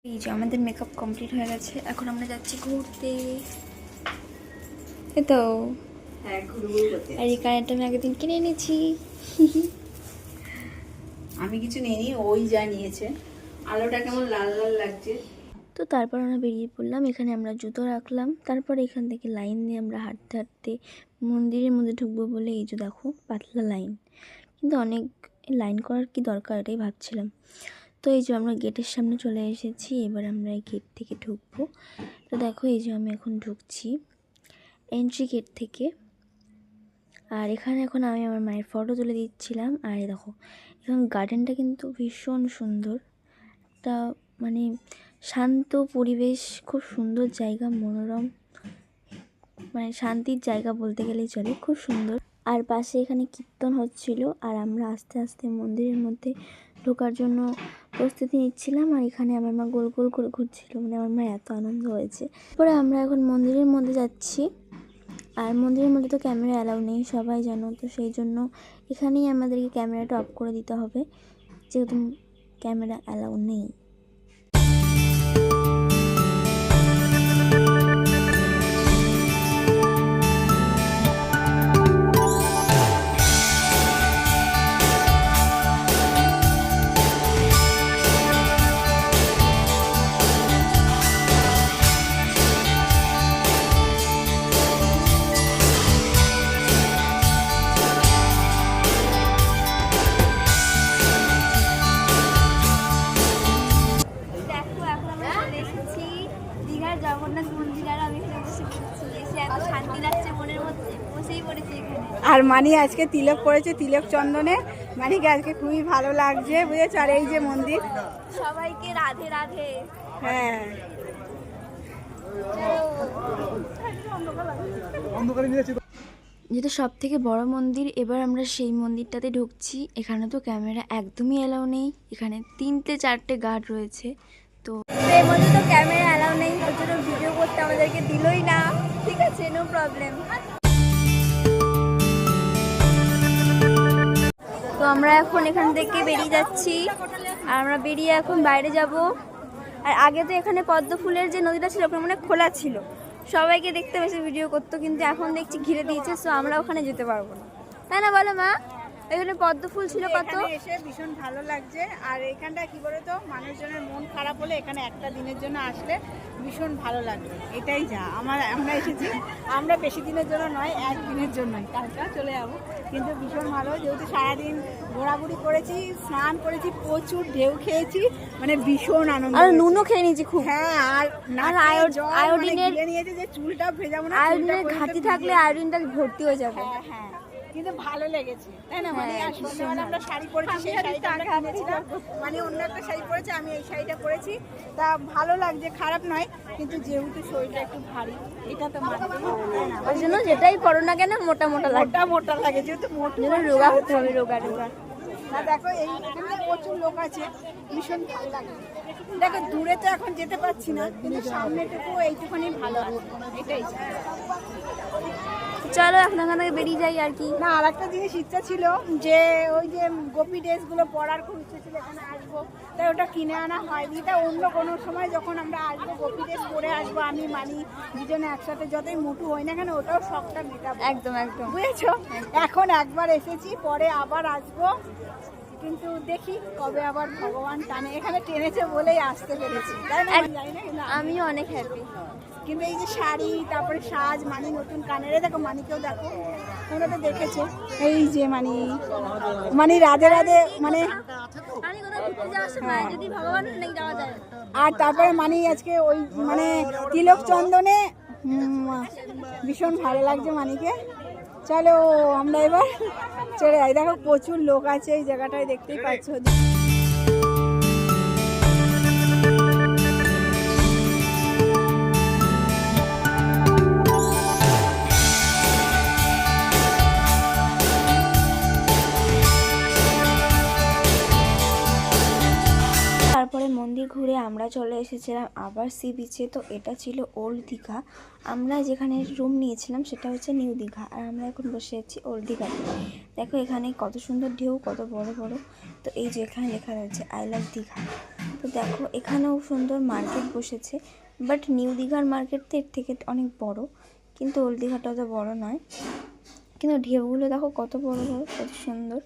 এই যে আমাদের মেকআপ কমপ্লিট হয়ে গেছে, এখন আমরা যাচ্ছি ঘুরতে। এই তো হ্যাঁ, ঘুরবো করতে। আর এই কানেরটা আমি আগের দিন কিনে এনেছি। আমি কিছু নিইনি, ওই যা নিয়েছে। আলোটা কেমন লাল লাল লাগছে। তো তারপর আমরা বেরিয়ে পড়লাম, এখানে আমরা জুতো রাখলাম। তারপর এখান থেকে লাইন দিয়ে আমরা হাঁটতে হাঁটতে মন্দিরের মধ্যে ঢুকবো বলে, এই যে দেখো পাতলা লাইন, কিন্তু অনেক লাইন করার কি দরকার এটাই ভাবছিলাম। তো এই যে আমরা গেটের সামনে চলে এসেছি, এবার আমরা এই গেট থেকে ঢুকবো। তো দেখো এই যে আমি এখন ঢুকছি এন্ট্রি গেট থেকে। আর এখানে এখন আমি আমার মায়ের ফটো তুলে দিচ্ছিলাম। আর এই দেখো এখন গার্ডেনটা কিন্তু ভীষণ সুন্দর, একটা মানে শান্ত পরিবেশ, খুব সুন্দর জায়গা, মনোরম, মানে শান্তির জায়গা বলতে গেলেই চলে, খুব সুন্দর। আর পাশে এখানে কীর্তন হচ্ছিল, আর আমরা আস্তে আস্তে মন্দিরের মধ্যে ঢোকার জন্য প্রস্তুতি নিচ্ছিলাম। আর এখানে আমার মা গোল গোল করে ঘুরছিল, মানে আমার মা এত আনন্দ হয়েছে। তারপরে আমরা এখন মন্দিরের মধ্যে যাচ্ছি। আর মন্দিরের মধ্যে তো ক্যামেরা অ্যালাউ নেই, সবাই জানো, তো সেই জন্য এখানেই আমাদেরকে ক্যামেরাটা অফ করে দিতে হবে, যেহেতু ক্যামেরা অ্যালাউ নেই। জগন্নাথ মন্দির, আর আমি এখানে বসে পড়েছি, এসে এত শান্তি লাগছে মনের মধ্যে, বসেই পড়েছি এখানে। আর মানি আজকে তিলক পড়েছে, তিলক চন্দনে। মানিকে আজকে খুবই ভালো লাগছে, বুঝেছো। আর এই যে মন্দির, সবাইকে রাধে রাধে। হ্যাঁ যেটা সব থেকে বড় মন্দির, এবার আমরা সেই মন্দিরটাতে ঢুকছি। এখানে তো ক্যামেরা একদমই অ্যালাউ নেই, এখানে 3-4টে গার্ড রয়েছে। তো এর মধ্যে তো ক্যামেরা অ্যালাউ নেই, ওর জন্য ভিডিও করতে আমাদেরকে দিলই না। ঠিক আছে, নো প্রবলেম। তো আমরা এখন এখান থেকে বেরিয়ে যাচ্ছি, আর আমরা বেরিয়ে এখন বাইরে যাব। আর আগে তো এখানে পদ্ম ফুলের যে নদীটা ছিল ওখানে মানে খোলা ছিল, সবাইকে দেখতে বেশি ভিডিও করতো, কিন্তু এখন দেখছি ঘিরে দিয়েছে, সো আমরা ওখানে যেতে পারবো না, তাই না বলো মা? এখানে পদ্ম ফুল ছিল কত, এখানে এসে ভীষণ ভালো লাগছে। আর এখানটা কি বলতো, মানুষজনের মন খারাপ হলে এখানে একটা দিনের জন্য আসলে ভীষণ ভালো লাগবে। এটাই যা আমরা এসেছি, আমরা বেশি দিনের জন্য নয়, একদিনের জন্যই, কালকে চলে যাবো। কিন্তু ভীষণ ভালো, যেহেতু সারাদিন ঘোরাঘুরি করেছি, স্নান করেছি, প্রচুর ঢেউ খেয়েছি, মানে ভীষণ আনন্দ। আর নুনও খেয়ে নিয়েছি খুব। হ্যাঁ, আর আয়োডিনের নিয়েছে যে চুলটা ভেজা, মনে আয়োডিনের ঘাটি থাকলে আয়োডিনটা ভর্তি হয়ে যাবে। হ্যাঁ হ্যাঁ, কিন্তু ভালো লেগেছে, তাই না? মানে আর সন্ধ্যাবেলা আমরা শাড়ি পরেছি, সেই শাড়িটা আমরা কিনেছিলাম। মানে অন্য একটা শাড়ি পরেছে, আমি এই শাড়িটা পরেছি, তা ভালো লাগছে, খারাপ নয়। কিন্তু যেহেতু শরীরটা একটু ভারী, এটা তো মানতে হবে, তাই না? ওই জন্য যেটাই করো না কেন মোটা মোটা লাগে, মোটা মোটা লাগে, যেহেতু মোটা রোগা হতে হবে, রোগা রোগা। না দেখো, এই এখানে প্রচুর লোক আছে, ভীষণ ভালো লাগে। দেখো দূরে তো এখন যেতে পারছি না, কিন্তু সামনেটুকু এইটুখানি ভালো আছে, এটাই। চলো এখন এখান থেকে বেরিয়ে যাই আর কি। না, আর একটা জিনিস ইচ্ছা ছিল, যে ওই যে গোপী ড্রেসগুলো পরার খুব ইচ্ছা ছিল, এখানে আসবো, তাই ওটা কিনে আনা হয়নি। তা অন্য কোনো সময় যখন আমরা আসবো, গোপী ড্রেস পরে আসবো, আমি মানি দুজনে একসাথে, যতই মোটু হই না কেন, ওটাও শখটা মেটাবো। একদম একদম, বুঝেছো? এখন একবার এসেছি, পরে আবার আসবো, কিন্তু দেখি কবে আবার ভগবান টানে। এখানে টেনেছে বলেই আসতে পেরেছি, তাই না? জানি না, কিন্তু আমিও অনেক হ্যাপি। কিন্তু এই যে শাড়ি, তারপরে সাজ, মানি নতুন কানেরে, দেখো মানিকেও দেখো, তোমরা তো দেখেছো, এই যে মানি রাধে রাধে, মানে যদি ভগবান যাওয়া যায়। আর তারপরে মানি আজকে ওই মানে তিলক চন্দনে ভীষণ ভালো লাগছে মানিকে। চলো আমরা এবার চলে যাই। দেখো প্রচুর লোক আছে এই জায়গাটায়, দেখতেই পাচ্ছ। তারপরে মন্দির ঘুরে আমরা চলে এসেছিলাম আবার সি বিচে। তো এটা ছিল ওল্ড দীঘা, আমরা যেখানে রুম নিয়েছিলাম সেটা হচ্ছে নিউ দীঘা, আর আমরা এখন বসে আছি ওল্ড দীঘাতে। দেখো এখানে কত সুন্দর ঢেউ, কত বড় বড়। তো এই যে এখানে লেখা রয়েছে আই লাভ দীঘা। তো দেখো এখানেও সুন্দর মার্কেট বসেছে, বাট নিউ দীঘার মার্কেট তো এর থেকে অনেক বড়, কিন্তু ওল্ড দীঘাটা অত বড় নয়। কিন্তু ঢেউগুলো দেখো কত বড় বড়, কত সুন্দর।